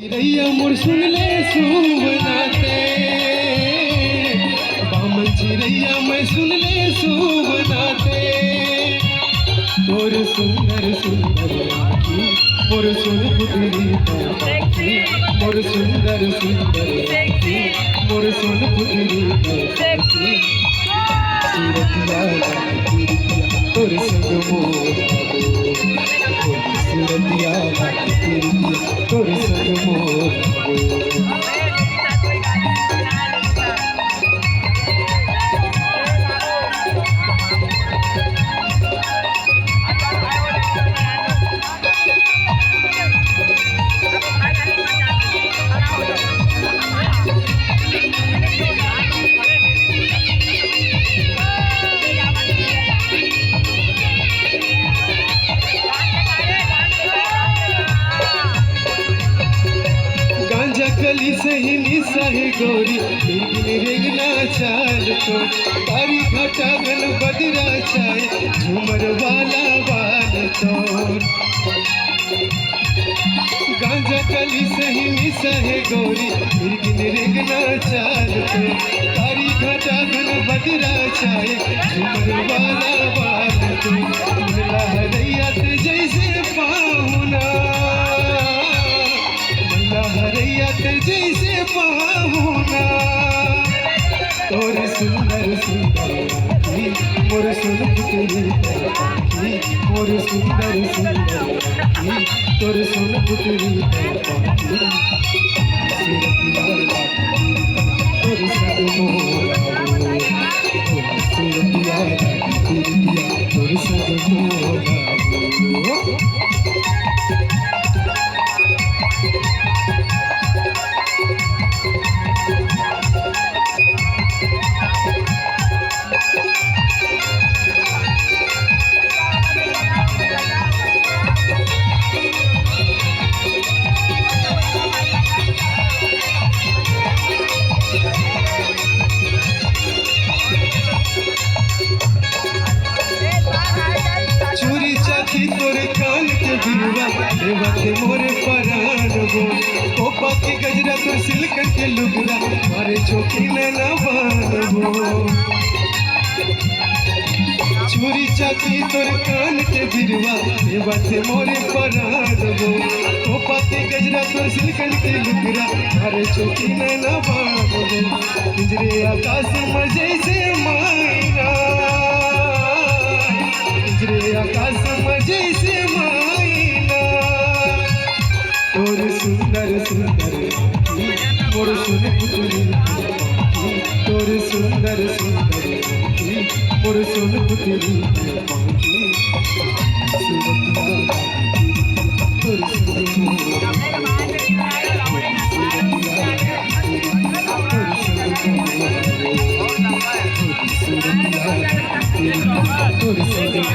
चिरैया मोर सुन ले सुबनाते बामन चिरैया मैं सुन ले सुबनाते तोर सुंदर सुंदर आँखी मोर सुन पुतली आँखी मोर सुंदर सुंदर आँखी मोर सुन पुतली आँखी तोर संग मोर सूरतिया तोर संग मोर कली सही निसही गोरी लेकिन रेगना चाल तो तारी घटा गल बदरा चाय झूमर वाला बाल तो गांजा कली सही निसही गोरी लेकिन रेगना चाल तो तारी घटा गल बदरा चाय झूमर वाला बाल तो लहरैया जैसे पाहुना हरैया जैसे पाहुना तोर सुंदर सुंदर आँखी मोर सुन पुतली आँखी मोर सुंदर सुंदर आँखी तोर सुन पुतली आँखी तोर संग मोर सूरतिया तोर संग मोर तोर कान के बिरुआ देवते मोरे परान गो कोपा के गजरा तोर सिलकन के लुगरा मारे चौकी ना बान गो छुरी चाची तोर कान के बिरुआ देवते मोरे परान गो कोपा के गजरा तोर सिलकन के लुगरा मारे चौकी ना बान गो पिंजरे आकाश में जैसे मायना आकाश में जैसे मायना तोर सुंदर सुंदर आँखी मोर सुन पुतली तोर सुंदर सुंदर आँखी मोर सुन पुतली आँखी तोर संग मोर तोर संग